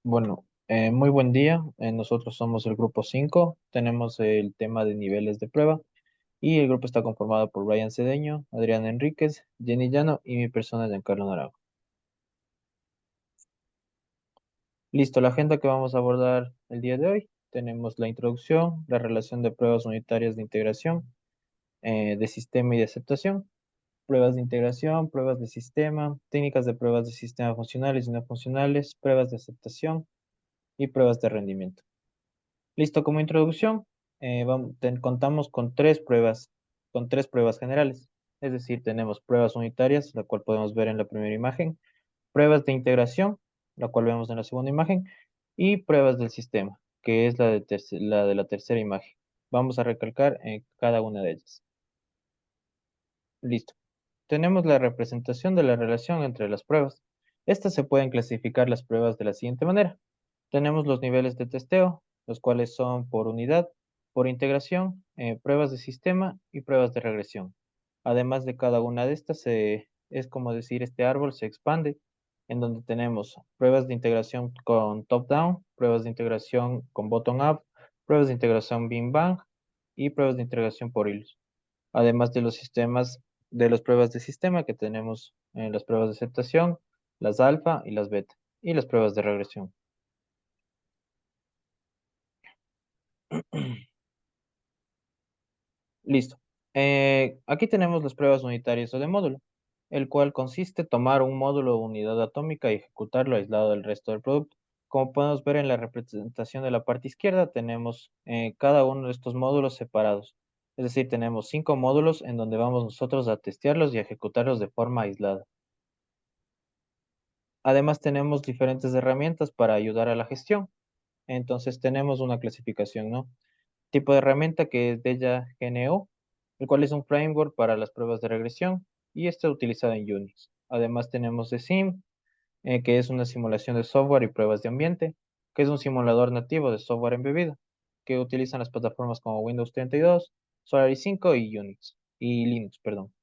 Muy buen día. Nosotros somos el grupo 5. Tenemos el tema de niveles de prueba y el grupo está conformado por Brian Cedeño, Adrián Enríquez, Jenny Llano y mi persona, Giancarlo Naranjo. Listo, la agenda que vamos a abordar el día de hoy. Tenemos la introducción, la relación de pruebas unitarias de integración, de sistema y de aceptación, pruebas de integración, pruebas de sistema, técnicas de pruebas de sistema funcionales y no funcionales, pruebas de aceptación y pruebas de rendimiento. Listo, como introducción, contamos con tres pruebas generales. Es decir, tenemos pruebas unitarias, la cual podemos ver en la primera imagen, pruebas de integración, la cual vemos en la segunda imagen, y pruebas del sistema, que es la de la tercera imagen. Vamos a recalcar en cada una de ellas. Listo. Tenemos la representación de la relación entre las pruebas. Estas se pueden clasificar las pruebas de la siguiente manera. Tenemos los niveles de testeo, los cuales son por unidad, por integración, pruebas de sistema y pruebas de regresión. Además de cada una de estas, es como decir, este árbol se expande, en donde tenemos pruebas de integración con top-down, pruebas de integración con bottom-up, pruebas de integración Bing-Bang y pruebas de integración por hilos. Además de los sistemas, de las pruebas de sistema que tenemos en las pruebas de aceptación, las alfa y las beta, y las pruebas de regresión. Listo. Aquí tenemos las pruebas unitarias o de módulo, el cual consiste en tomar un módulo o unidad atómica y ejecutarlo aislado del resto del producto. Como podemos ver en la representación de la parte izquierda, tenemos cada uno de estos módulos separados. Es decir, tenemos 5 módulos en donde vamos nosotros a testearlos y a ejecutarlos de forma aislada. Además, tenemos diferentes herramientas para ayudar a la gestión. Entonces, tenemos una clasificación, ¿no? Tipo de herramienta que es Della GNU, el cual es un framework para las pruebas de regresión y está utilizado en Unix. Además, tenemos DSIM, que es una simulación de software y pruebas de ambiente, que es un simulador nativo de software embebido, que utilizan las plataformas como Windows 32, Solaris 5 y Unix, y Linux, perdón.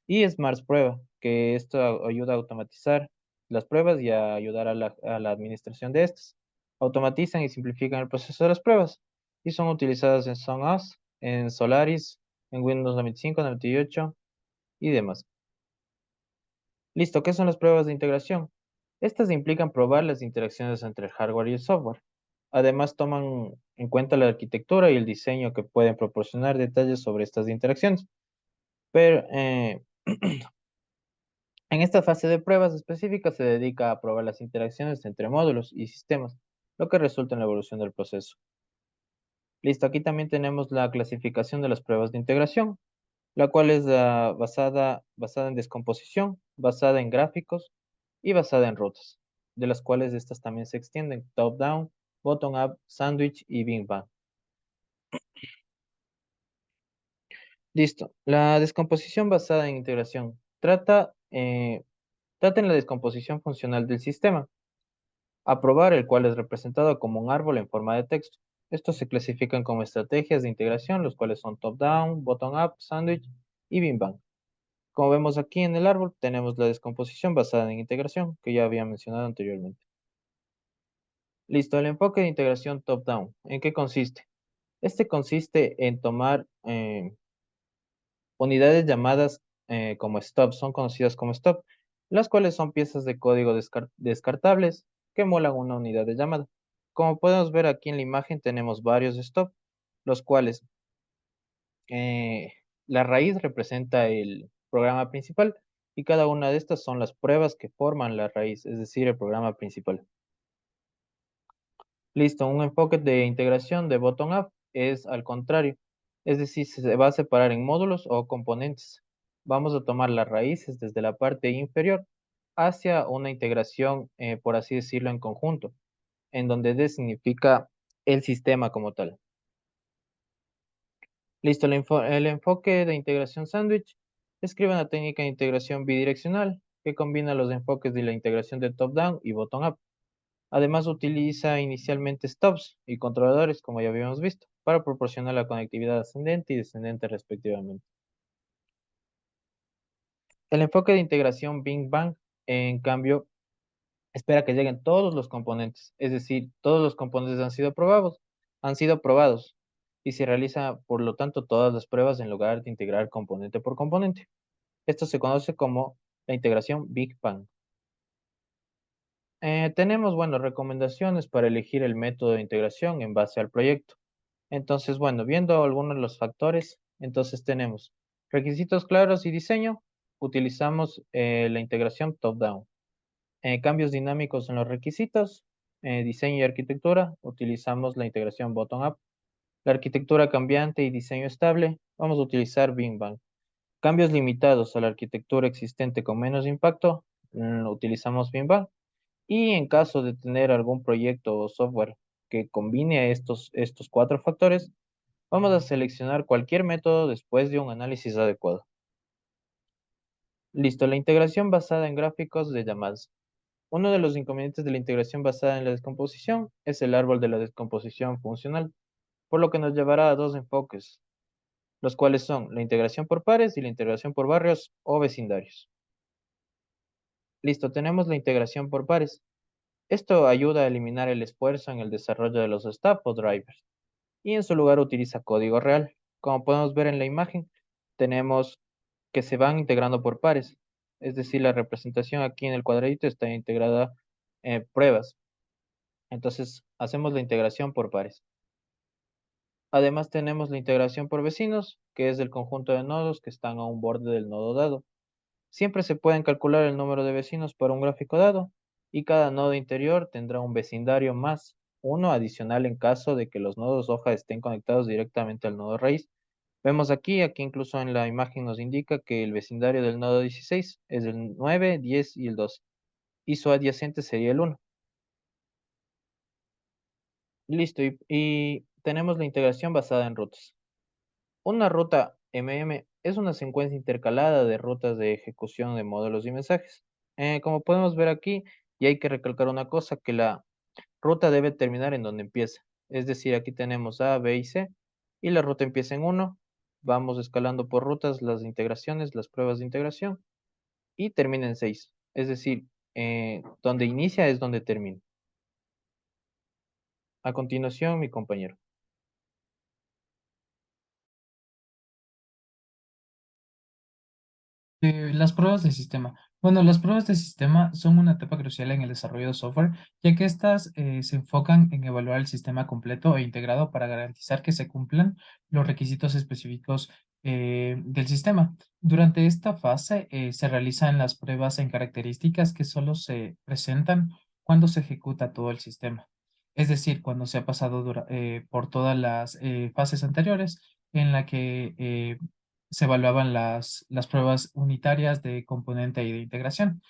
Y Smarts Prueba, que esto ayuda a automatizar las pruebas y a ayudar a la administración de estas. Automatizan y simplifican el proceso de las pruebas y son utilizadas en SONOS, en Solaris, en Windows 95, 98 y demás. Listo, ¿qué son las pruebas de integración? Estas implican probar las interacciones entre el hardware y el software. Además, toman en cuenta la arquitectura y el diseño que pueden proporcionar detalles sobre estas interacciones. Pero, En esta fase de pruebas específicas se dedica a probar las interacciones entre módulos y sistemas, lo que resulta en la evolución del proceso. Listo, aquí también tenemos la clasificación de las pruebas de integración, la cual es basada en descomposición, basada en gráficos y basada en rutas, de las cuales estas también se extienden top-down, bottom-up, sandwich y Big Bang. Listo, la descomposición basada en integración trata en la descomposición funcional del sistema. Aprobar, el cual es representado como un árbol en forma de texto. Estos se clasifican como estrategias de integración, los cuales son top-down, bottom-up, sandwich y Big Bang. Como vemos aquí en el árbol, tenemos la descomposición basada en integración, que ya había mencionado anteriormente. Listo, el enfoque de integración top-down. ¿En qué consiste? Este consiste en tomar unidades llamadas como stop, son conocidas como stop, las cuales son piezas de código descartables que emulan una unidad de llamada. Como podemos ver aquí en la imagen tenemos varios stop, los cuales eh, la raíz representa el programa principal y cada una de estas son las pruebas que forman la raíz, es decir, el programa principal. Listo, un enfoque de integración de bottom-up es al contrario, es decir, se va a separar en módulos o componentes. Vamos a tomar las raíces desde la parte inferior hacia una integración, por así decirlo, en conjunto, en donde D significa el sistema como tal. Listo, el enfoque de integración sándwich describe una técnica de integración bidireccional que combina los enfoques de la integración de top-down y bottom-up. Además, utiliza inicialmente stops y controladores, como ya habíamos visto, para proporcionar la conectividad ascendente y descendente respectivamente. El enfoque de integración Big Bang, en cambio, espera que lleguen todos los componentes, es decir, todos los componentes han sido probados y se realiza, por lo tanto, todas las pruebas en lugar de integrar componente por componente. Esto se conoce como la integración Big Bang. Tenemos, bueno, recomendaciones para elegir el método de integración en base al proyecto. Entonces, bueno, viendo algunos de los factores, entonces tenemos requisitos claros y diseño, utilizamos la integración top-down. Cambios dinámicos en los requisitos, diseño y arquitectura, utilizamos la integración bottom-up. La arquitectura cambiante y diseño estable, vamos a utilizar Big Bang. Cambios limitados a la arquitectura existente con menos impacto, utilizamos Big Bang. Y en caso de tener algún proyecto o software que combine estos cuatro factores, vamos a seleccionar cualquier método después de un análisis adecuado. Listo, la integración basada en gráficos de llamadas. Uno de los inconvenientes de la integración basada en la descomposición es el árbol de la descomposición funcional, por lo que nos llevará a dos enfoques, los cuales son la integración por pares y la integración por barrios o vecindarios. Listo, tenemos la integración por pares. Esto ayuda a eliminar el esfuerzo en el desarrollo de los staff o drivers y en su lugar utiliza código real. Como podemos ver en la imagen, tenemos que se van integrando por pares, es decir, la representación aquí en el cuadradito está integrada en pruebas. Entonces, hacemos la integración por pares. Además, tenemos la integración por vecinos, que es el conjunto de nodos que están a un borde del nodo dado. Siempre se pueden calcular el número de vecinos para un gráfico dado, y cada nodo interior tendrá un vecindario más uno adicional en caso de que los nodos hoja estén conectados directamente al nodo raíz. Vemos aquí incluso en la imagen nos indica que el vecindario del nodo 16 es el 9, 10 y el 12, y su adyacente sería el 1. Listo, y tenemos la integración basada en rutas. Una ruta es una secuencia intercalada de rutas de ejecución de módulos y mensajes. Como podemos ver aquí, y hay que recalcar una cosa, que la ruta debe terminar en donde empieza. Es decir, aquí tenemos A, B y C, y la ruta empieza en 1. Vamos escalando por rutas las integraciones, las pruebas de integración, y termina en 6. Es decir, donde inicia es donde termina. A continuación, mi compañero. Las pruebas de sistema. Bueno, las pruebas de sistema son una etapa crucial en el desarrollo de software, ya que estas se enfocan en evaluar el sistema completo e integrado para garantizar que se cumplan los requisitos específicos del sistema. Durante esta fase se realizan las pruebas en características que solo se presentan cuando se ejecuta todo el sistema. Es decir, cuando se ha pasado por todas las fases anteriores en la que se evaluaban las pruebas unitarias de componente y de integración.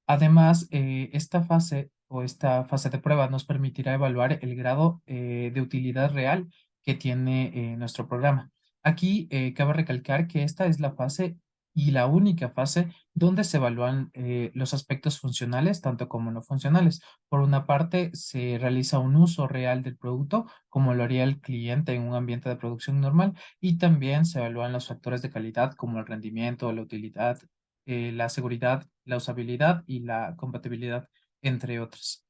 Además, esta fase de prueba nos permitirá evaluar el grado de utilidad real que tiene nuestro programa. Aquí cabe recalcar que esta es la fase y la única fase donde se evalúan los aspectos funcionales, tanto como no funcionales. Por una parte, se realiza un uso real del producto, como lo haría el cliente en un ambiente de producción normal, y también se evalúan los factores de calidad, como el rendimiento, la utilidad, la seguridad, la usabilidad y la compatibilidad, entre otros.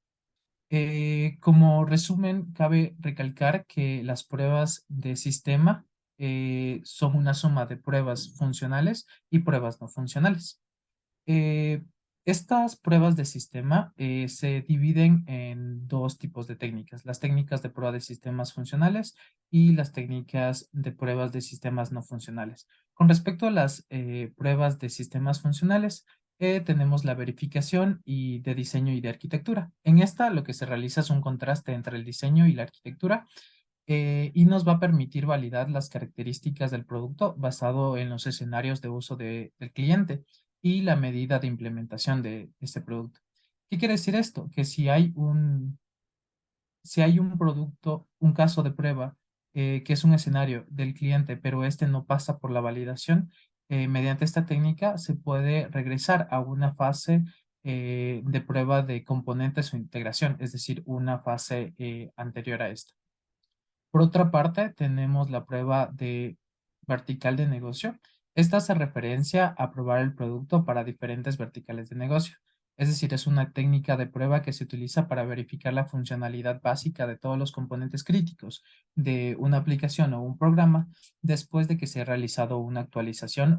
Como resumen, cabe recalcar que las pruebas de sistema son una suma de pruebas funcionales y pruebas no funcionales. Eh, Estas pruebas de sistema se dividen en dos tipos de técnicas, las técnicas de prueba de sistemas funcionales y las técnicas de pruebas de sistemas no funcionales. Con respecto a las pruebas de sistemas funcionales, tenemos la verificación y de diseño y de arquitectura. En esta lo que se realiza es un contraste entre el diseño y la arquitectura y nos va a permitir validar las características del producto basado en los escenarios de uso del cliente y la medida de implementación de este producto. ¿Qué quiere decir esto? Que si hay un producto, un caso de prueba, que es un escenario del cliente, pero este no pasa por la validación, mediante esta técnica se puede regresar a una fase de prueba de componentes o integración, es decir, una fase anterior a esta. Por otra parte, tenemos la prueba de vertical de negocio. Esta hace referencia a probar el producto para diferentes verticales de negocio. Es decir, es una técnica de prueba que se utiliza para verificar la funcionalidad básica de todos los componentes críticos de una aplicación o un programa después de que se ha realizado una actualización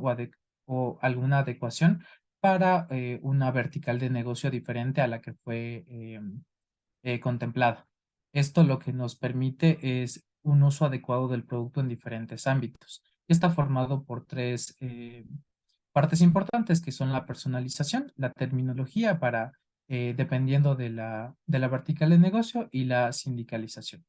o alguna adecuación para una vertical de negocio diferente a la que fue contemplada. Esto lo que nos permite es un uso adecuado del producto en diferentes ámbitos. Y está formado por tres partes importantes que son la personalización, la terminología para, dependiendo de la vertical de negocio y la sindicalización.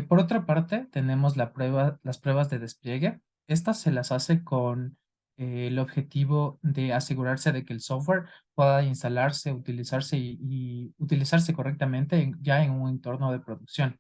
Por otra parte, tenemos las pruebas de despliegue. Estas se las hace con el objetivo de asegurarse de que el software pueda instalarse, utilizarse y utilizarse correctamente ya en un entorno de producción.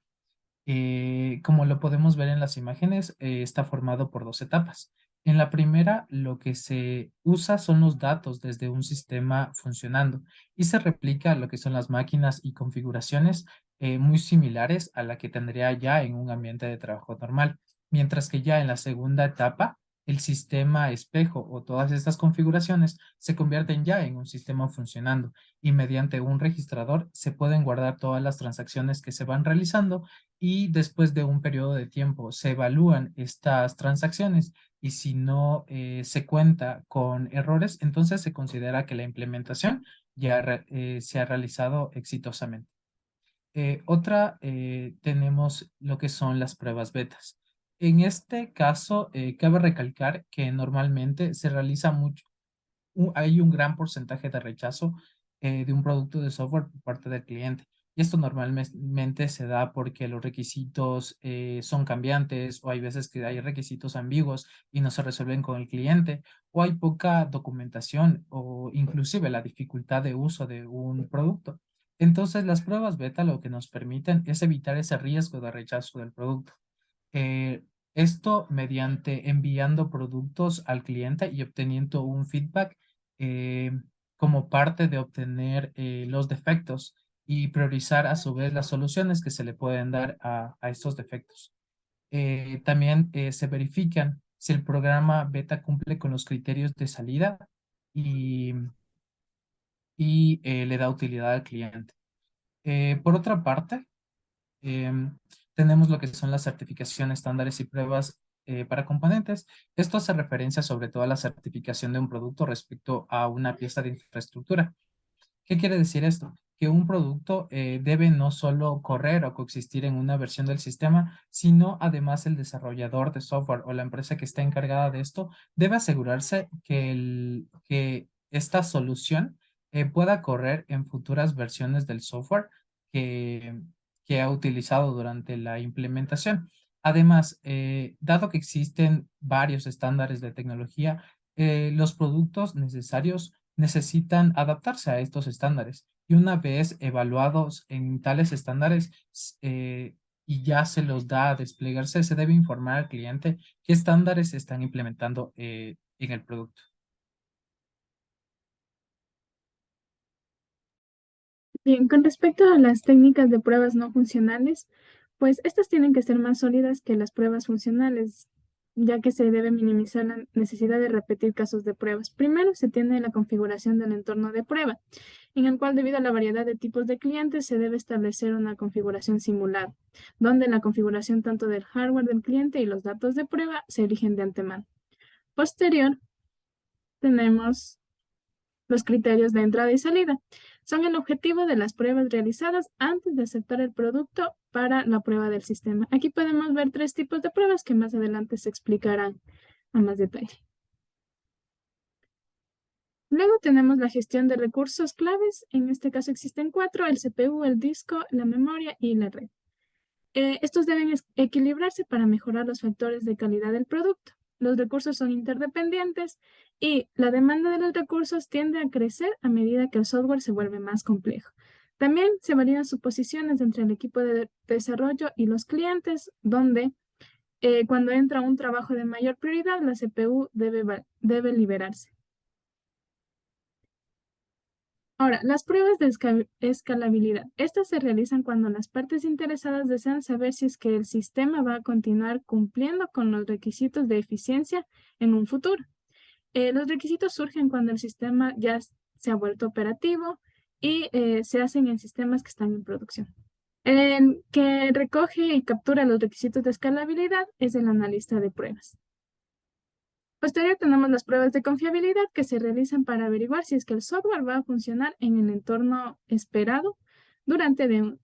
Como lo podemos ver en las imágenes, está formado por dos etapas. En la primera, lo que se usa son los datos desde un sistema funcionando y se replica lo que son las máquinas y configuraciones muy similares a la que tendría ya en un ambiente de trabajo normal. Mientras que ya en la segunda etapa, el sistema espejo o todas estas configuraciones se convierten ya en un sistema funcionando y mediante un registrador se pueden guardar todas las transacciones que se van realizando y después de un periodo de tiempo se evalúan estas transacciones y si no se cuenta con errores, entonces se considera que la implementación se ha realizado exitosamente. Tenemos lo que son las pruebas betas. En este caso, cabe recalcar que normalmente se realiza hay un gran porcentaje de rechazo de un producto de software por parte del cliente. Y esto normalmente se da porque los requisitos son cambiantes o hay veces que hay requisitos ambiguos y no se resuelven con el cliente o hay poca documentación o inclusive la dificultad de uso de un producto. Entonces, las pruebas beta lo que nos permiten es evitar ese riesgo de rechazo del producto. Eh, Esto mediante enviando productos al cliente y obteniendo un feedback eh, como parte de obtener los defectos y priorizar a su vez las soluciones que se le pueden dar a estos defectos. También se verifican si el programa beta cumple con los criterios de salida y, le da utilidad al cliente. Por otra parte, tenemos lo que son las certificaciones, estándares y pruebas para componentes. Esto hace referencia sobre todo a la certificación de un producto respecto a una pieza de infraestructura. ¿Qué quiere decir esto? Que un producto debe no solo correr o coexistir en una versión del sistema, sino además el desarrollador de software o la empresa que está encargada de esto debe asegurarse que esta solución pueda correr en futuras versiones del software que, que ha utilizado durante la implementación. Además, dado que existen varios estándares de tecnología, los productos necesarios necesitan adaptarse a estos estándares. Y una vez evaluados en tales estándares y ya se los da a desplegarse, se debe informar al cliente qué estándares se están implementando en el producto. Bien, con respecto a las técnicas de pruebas no funcionales, pues estas tienen que ser más sólidas que las pruebas funcionales, ya que se debe minimizar la necesidad de repetir casos de pruebas. Primero se tiene la configuración del entorno de prueba, en el cual debido a la variedad de tipos de clientes se debe establecer una configuración simulada, donde la configuración tanto del hardware del cliente y los datos de prueba se eligen de antemano. Posterior, tenemos los criterios de entrada y salida. Son el objetivo de las pruebas realizadas antes de aceptar el producto para la prueba del sistema. Aquí podemos ver tres tipos de pruebas que más adelante se explicarán a más detalle. Luego tenemos la gestión de recursos claves. En este caso existen cuatro: el CPU, el disco, la memoria y la red. Estos deben equilibrarse para mejorar los factores de calidad del producto. Los recursos son interdependientes y la demanda de los recursos tiende a crecer a medida que el software se vuelve más complejo. También se validan suposiciones entre el equipo de desarrollo y los clientes, donde cuando entra un trabajo de mayor prioridad, la CPU debe liberarse. Ahora, las pruebas de escalabilidad. Estas se realizan cuando las partes interesadas desean saber si es que el sistema va a continuar cumpliendo con los requisitos de eficiencia en un futuro. Los requisitos surgen cuando el sistema ya se ha vuelto operativo y se hacen en sistemas que están en producción. Que recoge y captura los requisitos de escalabilidad es el analista de pruebas. Posterior tenemos las pruebas de confiabilidad que se realizan para averiguar si es que el software va a funcionar en el entorno esperado durante un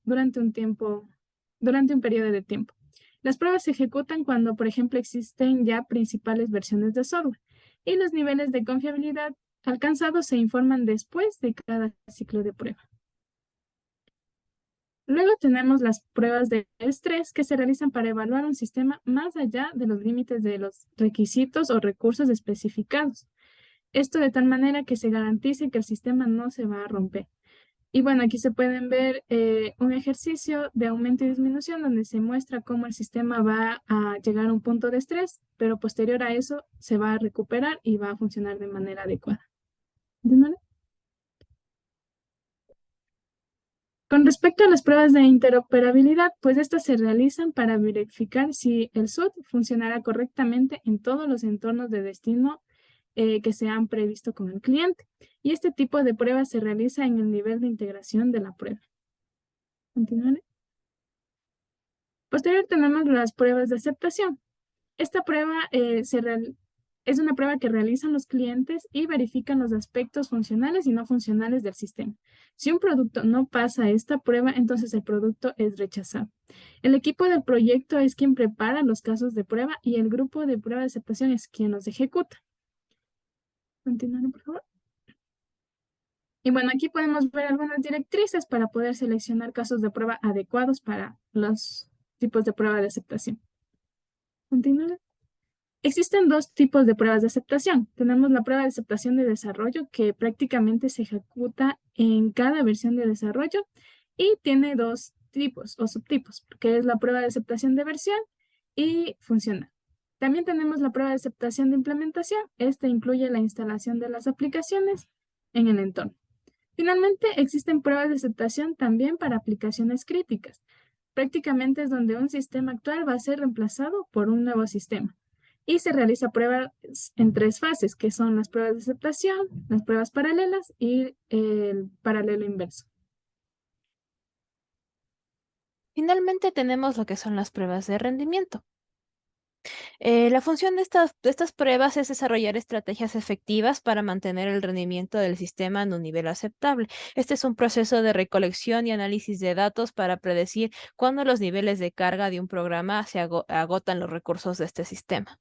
periodo de tiempo. Las pruebas se ejecutan cuando, por ejemplo, existen ya principales versiones de software y los niveles de confiabilidad alcanzados se informan después de cada ciclo de prueba. Luego tenemos las pruebas de estrés que se realizan para evaluar un sistema más allá de los límites de los requisitos o recursos especificados. Esto de tal manera que se garantice que el sistema no se va a romper. Y bueno, aquí se pueden ver un ejercicio de aumento y disminución donde se muestra cómo el sistema va a llegar a un punto de estrés, pero posterior a eso se va a recuperar y va a funcionar de manera adecuada. ¿Entienden? Con respecto a las pruebas de interoperabilidad, pues estas se realizan para verificar si el SUD funcionará correctamente en todos los entornos de destino que se han previsto con el cliente. Y este tipo de pruebas se realiza en el nivel de integración de la prueba. ¿Continuaré? Posterior tenemos las pruebas de aceptación. Esta prueba es una prueba que realizan los clientes y verifican los aspectos funcionales y no funcionales del sistema. Si un producto no pasa esta prueba, entonces el producto es rechazado. El equipo del proyecto es quien prepara los casos de prueba y el grupo de prueba de aceptación es quien los ejecuta. Continuando, por favor. Y bueno, aquí podemos ver algunas directrices para poder seleccionar casos de prueba adecuados para los tipos de prueba de aceptación. Continuando. Existen dos tipos de pruebas de aceptación. Tenemos la prueba de aceptación de desarrollo que prácticamente se ejecuta en cada versión de desarrollo y tiene dos tipos o subtipos, que es la prueba de aceptación de versión y funcional. También tenemos la prueba de aceptación de implementación. Esta incluye la instalación de las aplicaciones en el entorno. Finalmente, existen pruebas de aceptación también para aplicaciones críticas. Prácticamente es donde un sistema actual va a ser reemplazado por un nuevo sistema. Y se realiza pruebas en tres fases, que son las pruebas de aceptación, las pruebas paralelas y el paralelo inverso. Finalmente tenemos lo que son las pruebas de rendimiento. La función de estas pruebas es desarrollar estrategias efectivas para mantener el rendimiento del sistema en un nivel aceptable. Este es un proceso de recolección y análisis de datos para predecir cuándo los niveles de carga de un programa se agotan los recursos de este sistema.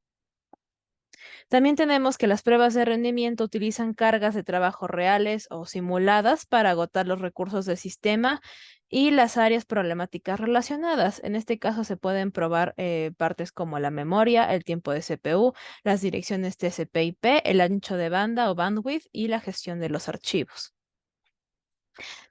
También tenemos que las pruebas de rendimiento utilizan cargas de trabajo reales o simuladas para agotar los recursos del sistema y las áreas problemáticas relacionadas. En este caso se pueden probar partes como la memoria, el tiempo de CPU, las direcciones TCP/IP, el ancho de banda o bandwidth y la gestión de los archivos.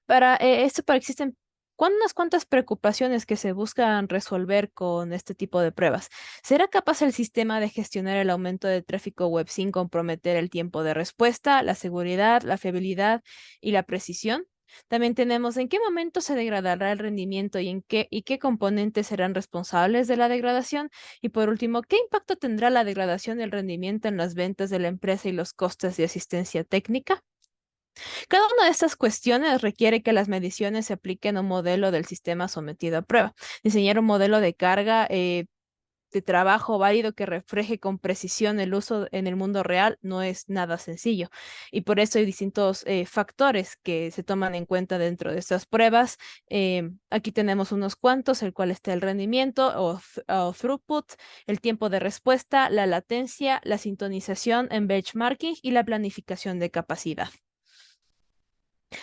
Para existen unas cuantas preocupaciones que se buscan resolver con este tipo de pruebas. ¿Será capaz el sistema de gestionar el aumento de tráfico web sin comprometer el tiempo de respuesta, la seguridad, la fiabilidad y la precisión? También tenemos en qué momento se degradará el rendimiento y qué componentes serán responsables de la degradación. Y por último, ¿qué impacto tendrá la degradación del rendimiento en las ventas de la empresa y los costes de asistencia técnica? Cada una de estas cuestiones requiere que las mediciones se apliquen a un modelo del sistema sometido a prueba. Diseñar un modelo de carga de trabajo válido que refleje con precisión el uso en el mundo real no es nada sencillo. Y por eso hay distintos factores que se toman en cuenta dentro de estas pruebas. Aquí tenemos unos cuantos, el cual está el rendimiento o throughput, el tiempo de respuesta, la latencia, la sintonización en benchmarking y la planificación de capacidad.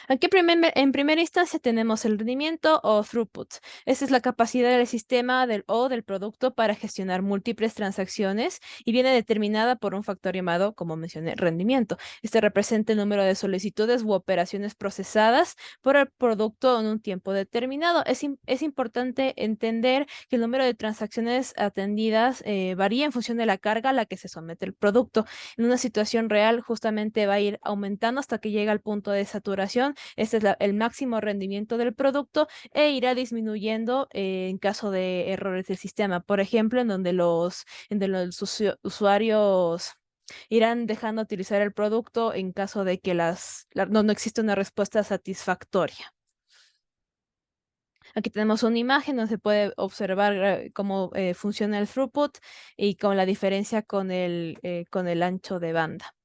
Aquí en primera instancia tenemos el rendimiento o throughput. Esta es la capacidad del sistema o del producto para gestionar múltiples transacciones y viene determinada por un factor llamado, como mencioné, rendimiento. Este representa el número de solicitudes u operaciones procesadas por el producto en un tiempo determinado. Es importante entender que el número de transacciones atendidas varía en función de la carga a la que se somete el producto. En una situación real, justamente va a ir aumentando hasta que llega al punto de saturación. Este es el máximo rendimiento del producto e irá disminuyendo en caso de errores del sistema. Por ejemplo, en donde los usuarios irán dejando utilizar el producto en caso de que no existe una respuesta satisfactoria. Aquí tenemos una imagen donde se puede observar cómo funciona el throughput y con la diferencia con el ancho de banda.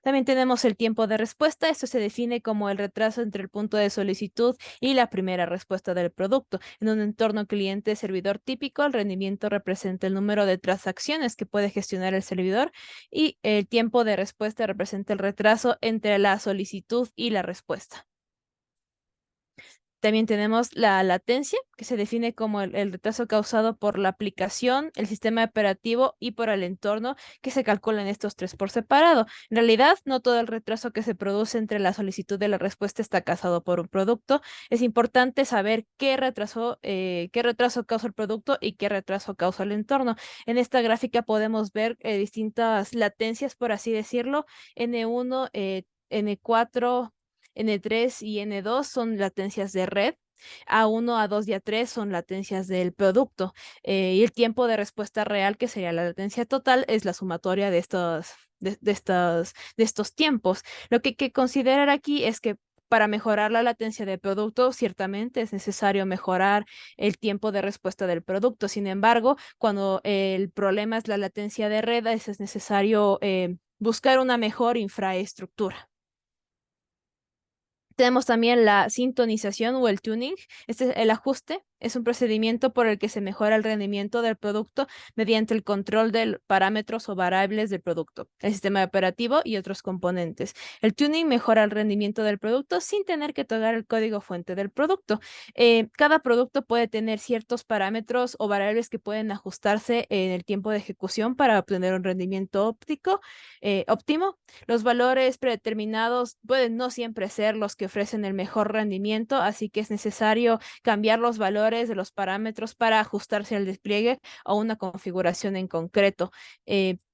También tenemos el tiempo de respuesta. Esto se define como el retraso entre el punto de solicitud y la primera respuesta del producto. En un entorno cliente-servidor típico, el rendimiento representa el número de transacciones que puede gestionar el servidor y el tiempo de respuesta representa el retraso entre la solicitud y la respuesta. También tenemos la latencia, que se define como el retraso causado por la aplicación, el sistema operativo y por el entorno, que se calculan estos tres por separado. En realidad, no todo el retraso que se produce entre la solicitud y la respuesta está causado por un producto. Es importante saber qué retraso causa el producto y qué retraso causa el entorno. En esta gráfica podemos ver distintas latencias, por así decirlo, N1, N4, N3 y N2 son latencias de red. A1, A2 y A3 son latencias del producto. Y el tiempo de respuesta real, que sería la latencia total, es la sumatoria de estos tiempos. Lo que hay que considerar aquí es que para mejorar la latencia del producto, ciertamente es necesario mejorar el tiempo de respuesta del producto. Sin embargo, cuando el problema es la latencia de red, es necesario buscar una mejor infraestructura. Tenemos también la sintonización o el tuning. El ajuste es un procedimiento por el que se mejora el rendimiento del producto mediante el control de parámetros o variables del producto, el sistema operativo y otros componentes. El tuning mejora el rendimiento del producto sin tener que tocar el código fuente del producto. Cada producto puede tener ciertos parámetros o variables que pueden ajustarse en el tiempo de ejecución para obtener un rendimiento óptimo. Los valores predeterminados pueden no siempre ser los que ofrecen el mejor rendimiento, así que es necesario cambiar los valores de los parámetros para ajustarse al despliegue o una configuración en concreto.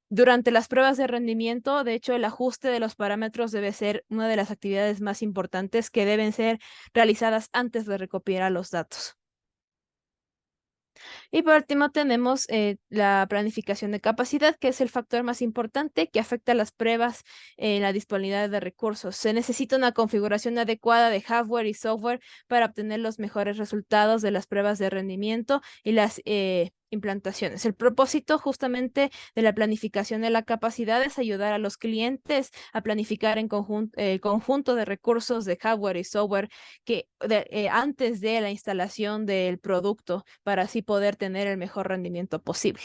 Durante las pruebas de rendimiento, de hecho, el ajuste de los parámetros debe ser una de las actividades más importantes que deben ser realizadas antes de recopilar los datos. Y por último tenemos la planificación de capacidad, que es el factor más importante que afecta a las pruebas en la disponibilidad de recursos. Se necesita una configuración adecuada de hardware y software para obtener los mejores resultados de las pruebas de rendimiento y las implantaciones. El propósito justamente de la planificación de la capacidad es ayudar a los clientes a planificar en conjunto de recursos de hardware y software antes de la instalación del producto para así poder tener el mejor rendimiento posible.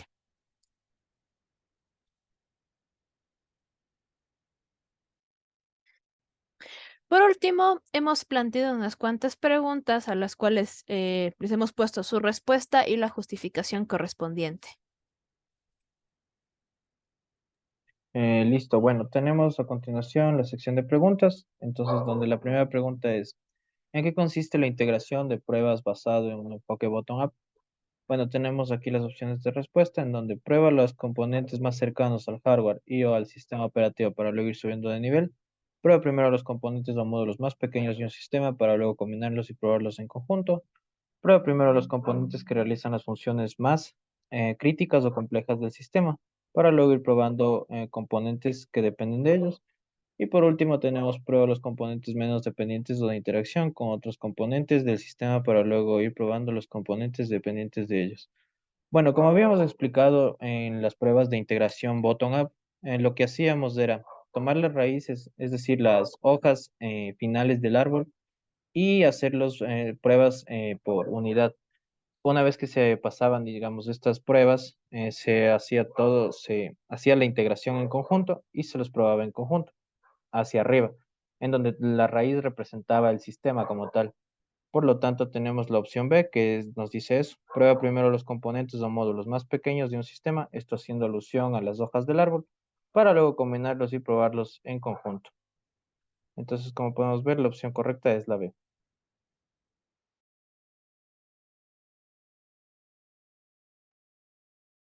Por último, hemos planteado unas cuantas preguntas a las cuales les hemos puesto su respuesta y la justificación correspondiente. Listo, bueno, tenemos a continuación la sección de preguntas, entonces donde la primera pregunta es, ¿en qué consiste la integración de pruebas basado en un enfoque bottom-up? Bueno, tenemos aquí las opciones de respuesta en donde prueba los componentes más cercanos al hardware y o al sistema operativo para luego ir subiendo de nivel. Prueba primero los componentes o módulos más pequeños de un sistema para luego combinarlos y probarlos en conjunto. Prueba primero los componentes que realizan las funciones más críticas o complejas del sistema para luego ir probando componentes que dependen de ellos. Y por último tenemos prueba los componentes menos dependientes o de interacción con otros componentes del sistema para luego ir probando los componentes dependientes de ellos. Bueno, como habíamos explicado en las pruebas de integración bottom-up, lo que hacíamos era tomar las raíces, es decir, las hojas finales del árbol y hacer las pruebas por unidad. Una vez que se pasaban, digamos, estas pruebas, se hacía la integración en conjunto y se los probaba en conjunto hacia arriba, en donde la raíz representaba el sistema como tal. Por lo tanto, tenemos la opción B, nos dice eso. Prueba primero los componentes o módulos más pequeños de un sistema, esto haciendo alusión a las hojas del árbol, para luego combinarlos y probarlos en conjunto. Entonces, como podemos ver, la opción correcta es la B.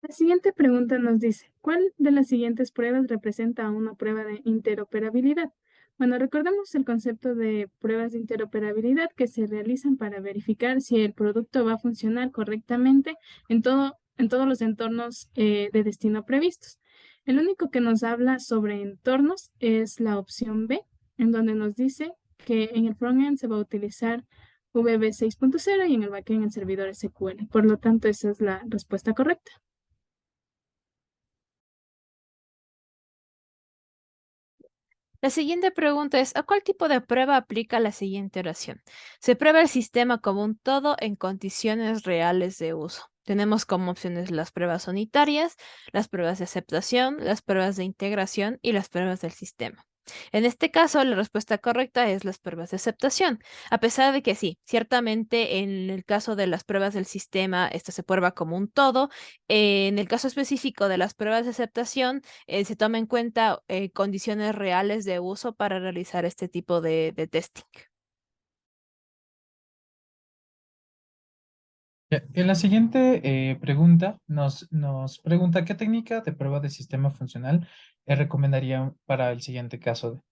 La siguiente pregunta nos dice, ¿cuál de las siguientes pruebas representa una prueba de interoperabilidad? Bueno, recordemos el concepto de pruebas de interoperabilidad que se realizan para verificar si el producto va a funcionar correctamente en todos los entornos de destino previstos. El único que nos habla sobre entornos es la opción B, en donde nos dice que en el frontend se va a utilizar VB 6.0 y en el backend el servidor SQL. Por lo tanto, esa es la respuesta correcta. La siguiente pregunta es, ¿a cuál tipo de prueba aplica la siguiente oración? Se prueba el sistema como un todo en condiciones reales de uso. Tenemos como opciones las pruebas unitarias, las pruebas de aceptación, las pruebas de integración y las pruebas del sistema. En este caso, la respuesta correcta es las pruebas de aceptación, a pesar de que sí, ciertamente en el caso de las pruebas del sistema, esta se prueba como un todo. En el caso específico de las pruebas de aceptación, se toma en cuenta condiciones reales de uso para realizar este tipo de testing. En la siguiente pregunta nos pregunta qué técnica de prueba de sistema funcional recomendaría para el siguiente caso.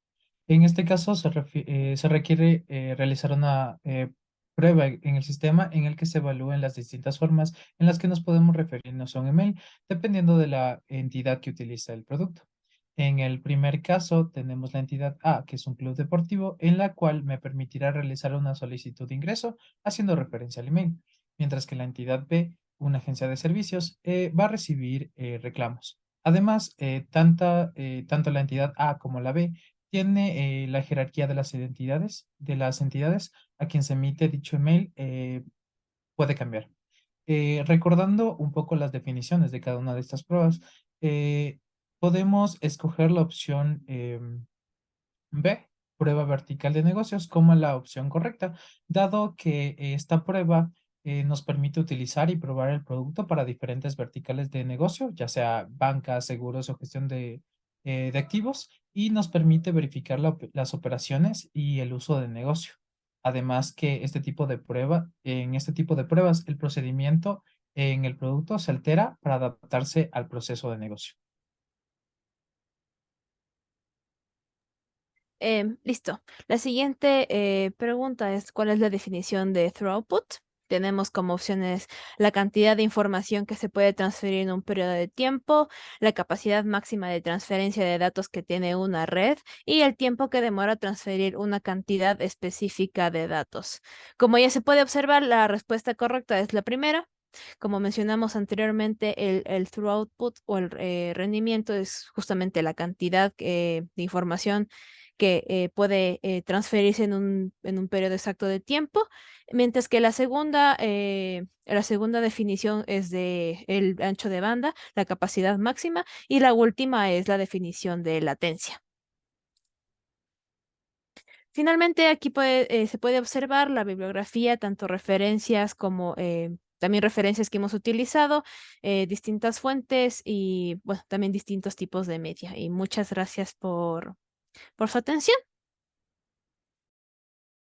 En este caso se requiere realizar una prueba en el sistema en el que se evalúen las distintas formas en las que nos podemos referirnos a un email, dependiendo de la entidad que utiliza el producto. En el primer caso tenemos la entidad A, que es un club deportivo, en la cual me permitirá realizar una solicitud de ingreso haciendo referencia al email, mientras que la entidad B, una agencia de servicios, va a recibir reclamos. Además, tanto la entidad A como la B tiene la jerarquía de las entidades a quien se emite dicho email puede cambiar. Recordando un poco las definiciones de cada una de estas pruebas, eh, podemos escoger la opción B, prueba vertical de negocios, como la opción correcta, dado que esta prueba nos permite utilizar y probar el producto para diferentes verticales de negocio, ya sea banca, seguros o gestión de activos, y nos permite verificar las operaciones y el uso del negocio. Además que en este tipo de pruebas, el procedimiento en el producto se altera para adaptarse al proceso de negocio. Listo. La siguiente pregunta es, ¿cuál es la definición de throughput? Tenemos como opciones la cantidad de información que se puede transferir en un periodo de tiempo, la capacidad máxima de transferencia de datos que tiene una red y el tiempo que demora transferir una cantidad específica de datos. Como ya se puede observar, la respuesta correcta es la primera. Como mencionamos anteriormente, el throughput o el rendimiento es justamente la cantidad de información que puede transferirse en un periodo exacto de tiempo, mientras que la segunda definición es de el ancho de banda, la capacidad máxima, y la última es la definición de latencia. Finalmente, aquí se puede observar la bibliografía, tanto referencias como también referencias que hemos utilizado, distintas fuentes y bueno, también distintos tipos de media. Y muchas gracias por su atención.